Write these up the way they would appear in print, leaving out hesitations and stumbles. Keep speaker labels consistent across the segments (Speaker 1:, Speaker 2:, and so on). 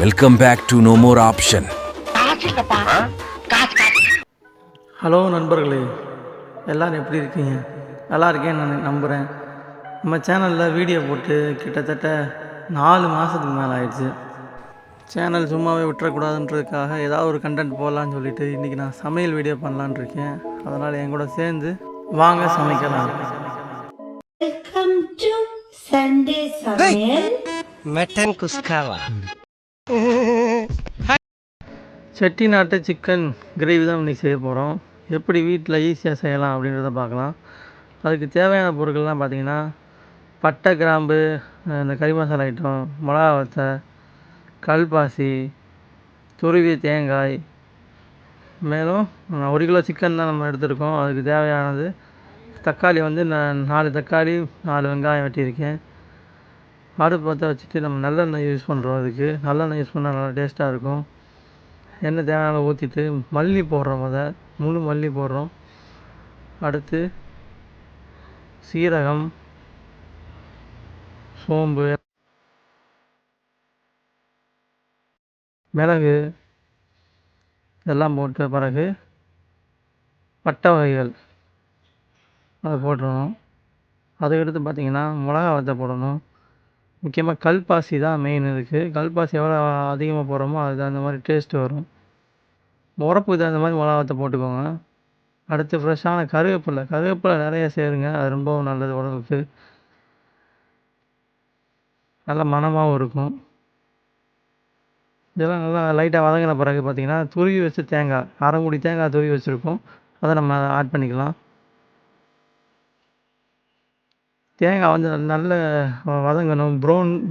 Speaker 1: Welcome back to no more option.
Speaker 2: Hello நண்பர்களே, எல்லோரும் எப்படி இருக்கீங்க? நல்லா இருக்கேன்னு நான் நம்புகிறேன். நம்ம சேனலில் வீடியோ போட்டு கிட்டத்தட்ட 4 மாதத்துக்கு மேலே ஆயிடுச்சு. சேனல் சும்மாவே விட்டுறக்கூடாதுன்றதுக்காக ஏதாவது ஒரு கண்டென்ட் போடலான்னு சொல்லிட்டு இன்றைக்கி நான் சமையல் வீடியோ பண்ணலான்னு இருக்கேன். அதனால் என் கூட சேர்ந்து வாங்க சமைக்கலாம்.
Speaker 3: வெல்கம் டு சண்டே சமையல்.
Speaker 4: மட்டன் குஸ்காவா,
Speaker 2: செட்டிநாட்டு சிக்கன் கிரேவி தான் இன்றைக்கி செய்ய போகிறோம். எப்படி வீட்டில் ஈஸியாக செய்யலாம் அப்படின்றத பார்க்கலாம். அதுக்கு தேவையான பொருட்கள்லாம் பார்த்திங்கன்னா பட்டை, கிராம்பு, இந்த கறி மசாலா ஐட்டம், மிளகா வத்தல், கல்பாசி, துருவிய தேங்காய், மேலும் 1 கிலோ சிக்கன் தான் நம்ம எடுத்துருக்கோம். அதுக்கு தேவையானது தக்காளி வந்து நான் 4 தக்காளி, 4 வெங்காயம் வெட்டியிருக்கேன். அடுப்பு பற்ற வச்சுட்டு நம்ம நல்லெண்ணெய் யூஸ் பண்ணுறோம். அதுக்கு நல்லெண்ணெய் யூஸ் பண்ணால் நல்லா டேஸ்ட்டாக இருக்கும். எண்ணெய் தேவையான ஊற்றிட்டு மல்லி போடுறோம். முழு மல்லி போடுறோம். அடுத்து சீரகம், சோம்பு, மிளகு இதெல்லாம் போட்ட பிறகு பட்டை வகைகள் அதை போட்டுடணும். அதை எடுத்து பார்த்திங்கன்னா மிளகா வத்தல் போடணும். முக்கியமாக கல்பாசி தான் மெயின். இதுக்கு கல்பாசி எவ்வளோ அதிகமாக போடுறோமோ அது அந்த மாதிரி டேஸ்ட்டு வரும். உரப்புக்கு தகுந்த மாதிரி மிளகா வத்தல் போட்டுக்கோங்க. அடுத்து ஃப்ரெஷ்ஷான கருவேப்பிலை நிறைய சேருங்க. அது ரொம்பவும் நல்லது உடம்புக்கு. நல்ல மணமாகவும் இருக்கும். இதெல்லாம் நல்லா லைட்டாக வதங்கின பிறகு பார்த்திங்கன்னா துருவி வச்சு தேங்காய், அரை மூடி தேங்காய் துருவி வச்சுருக்கோம். அதை நம்ம ஆட் பண்ணிக்கலாம். தேங்காய் வந்து நல்ல வதங்கணும்.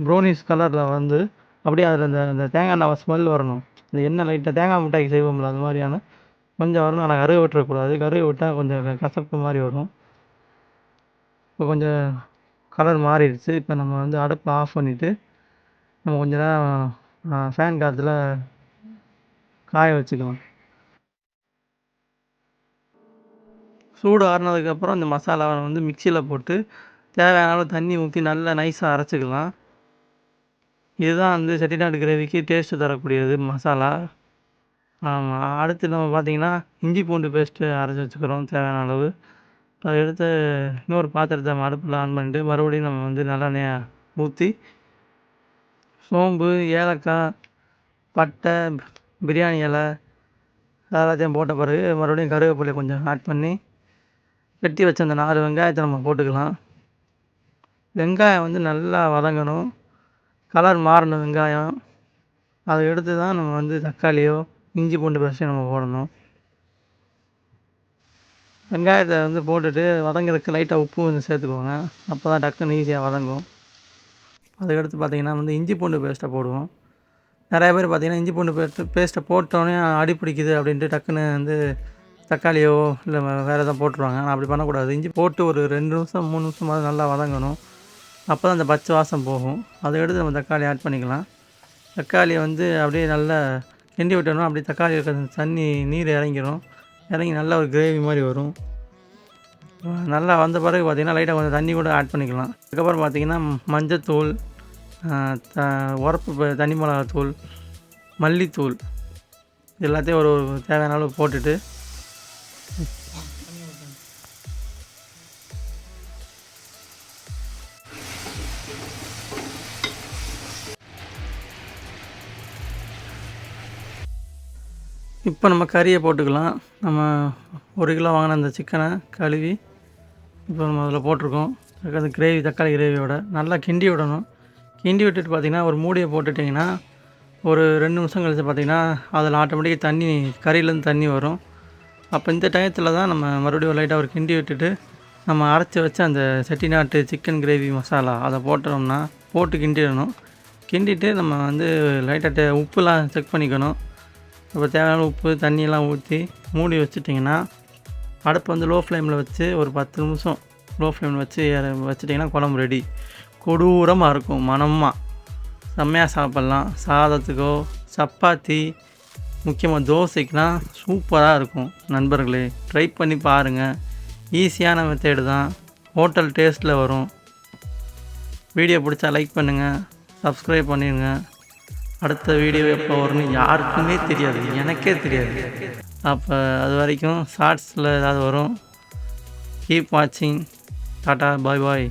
Speaker 2: ப்ரௌனிஷ் கலரில் வந்து அப்படியே அதில் அந்த தேங்காய் எண்ணெய் ஸ்மெல் வரணும். இந்த எண்ணெய் லைட்டாக தேங்காய் மிட்டாய்க்கு செய்வோம்ல அது மாதிரியான கொஞ்சம் வரணும். ஆனால் கருவை விட்டுறக்கூடாது. கருவை விட்டால் கொஞ்சம் கசப்பு மாதிரி வரும். இப்போ கொஞ்சம் கலர் மாறிடுச்சு. இப்போ நம்ம வந்து அடுப்பை ஆஃப் பண்ணிவிட்டு நம்ம கொஞ்ச நேரம் ஃபேன் காற்றுல காய வச்சுக்கலாம். சூடு ஆறுனதுக்கப்புறம் இந்த மசாலாவை வந்து மிக்சியில் போட்டு தேவையான அளவு தண்ணி ஊற்றி நல்லா நைஸாக அரைச்சிக்கலாம். இதுதான் வந்து செட்டிநாடு கிரேவிக்கு டேஸ்ட்டு தரக்கூடியது மசாலா. ஆமாம். அடுத்து நம்ம பார்த்திங்கன்னா இஞ்சி பூண்டு பேஸ்ட்டு அரைச்சி வச்சுக்கிறோம் தேவையான அளவு. அதை எடுத்து இன்னொரு பாத்திரத்தை நம்ம அடுப்பில் ஆன் பண்ணிட்டு மறுபடியும் நம்ம வந்து நல்லெண்ணெயை ஊற்றி சோம்பு, ஏலக்காய், பட்டை, பிரியாணி இலை எல்லாத்தையும் போட்ட பிறகு மறுபடியும் கருவேப்பிலையை கொஞ்சம் ஆட் பண்ணி வெட்டி வச்ச அந்த 4 வெங்காயத்தை நம்ம போட்டுக்கலாம். வெங்காயம் வந்து நல்லா வதங்கணும். கலர் மாறணும் வெங்காயம். அதை எடுத்து தான் நம்ம வந்து தக்காளியோ இஞ்சி பூண்டு பேஸ்ட்டையும் நம்ம போடணும். வெங்காயத்தை வந்து போட்டுட்டு வதங்கிறதுக்கு லைட்டாக உப்பு கொஞ்சம் சேர்த்துக்கோங்க. அப்போ தான் டக்குன்னு ஈஸியாக வதங்கும். அதுக்கடுத்து பார்த்திங்கன்னா வந்து இஞ்சி பூண்டு பேஸ்ட்டை போடுவோம். நிறையா பேர் பார்த்திங்கன்னா இஞ்சி பூண்டு பேஸ்ட்டை போட்டோன்னே அடி பிடிக்குது அப்படின்ட்டு டக்குன்னு வந்து தக்காளியோ இல்லை வேறு எதாவது போட்டுருவாங்க. ஆனால் அப்படி பண்ணக்கூடாது. இஞ்சி போட்டு ஒரு 2 நிமிஷம் 3 நிமிஷமாவது நல்லா வதங்கணும். அப்போ தான் அந்த பச்சை வாசம் போகும். அதை எடுத்து நம்ம தக்காளி ஆட் பண்ணிக்கலாம். தக்காளியை வந்து அப்படியே நல்லா கிண்டி விட்டோம்னா அப்படியே தக்காளி இருக்கிற தண்ணி நீர் இறங்கிடும். இறங்கி நல்லா ஒரு கிரேவி மாதிரி வரும். நல்லா வந்த பிறகு பார்த்திங்கன்னா லைட்டாக கொஞ்சம் தண்ணி கூட ஆட் பண்ணிக்கலாம். அதுக்கப்புறம் பார்த்திங்கன்னா மஞ்சத்தூள், உரப்பு தனி மிளகாத்தூள், மல்லித்தூள் எல்லாத்தையும் ஒரு தேவையான அளவு போட்டுட்டு இப்போ நம்ம கறியை போட்டுக்கலாம். நம்ம 1 கிலோ வாங்கின அந்த சிக்கனை கழுவி இப்போ நம்ம அதில் போட்டிருக்கோம். அது கிரேவி, தக்காளி கிரேவியோட நல்லா கிண்டி விடணும். கிண்டி விட்டுட்டு பார்த்திங்கன்னா ஒரு மூடியை போட்டுட்டிங்கன்னா ஒரு 2 நிமிஷம் கழித்து பார்த்திங்கன்னா அதில் ஆட்டோமேட்டிக்காக தண்ணி, கறியிலேருந்து தண்ணி வரும். அப்போ இந்த டயத்தில் தான் நம்ம மறுபடியும் லைட்டாக ஒரு கிண்டி விட்டுட்டு நம்ம அரைச்சி வச்ச அந்த செட்டிநாட்டு சிக்கன் கிரேவி மசாலா அதை போட்டோம்னா போட்டு கிண்டிடணும். கிண்டிட்டு நம்ம வந்து லைட்டாக உப்புலாம் செக் பண்ணிக்கணும். இப்போ தேவையான உப்பு தண்ணியெல்லாம் ஊற்றி மூடி வச்சுட்டிங்கன்னா அடுப்பு வந்து லோ ஃப்ளேமில் வச்சு ஒரு 10 நிமிஷம் லோ ஃப்ளேமில் வச்சுட்டிங்கன்னா குழம்பு ரெடி. கொடூரமாக இருக்கும். மணமாக செம்மையாக சாப்பிட்லாம். சாதத்துக்கோ, சப்பாத்தி, முக்கியமாக தோசைக்கெலாம் சூப்பராக இருக்கும். நண்பர்களே, ட்ரை பண்ணி பாருங்கள். ஈஸியான மெத்தேடு தான். ஹோட்டல் டேஸ்ட்டில் வரும். வீடியோ பிடிச்சா லைக் பண்ணுங்கள், சப்ஸ்கிரைப் பண்ணிடுங்க. அடுத்த வீடியோ எப்போ வரும்னு யாருக்குமே தெரியாது, எனக்கே தெரியாது. அப்போ அது வரைக்கும் ஷார்ட்ஸில் ஏதாவது வரும். கீப் வாட்சிங். டாட்டா, பாய் பாய்.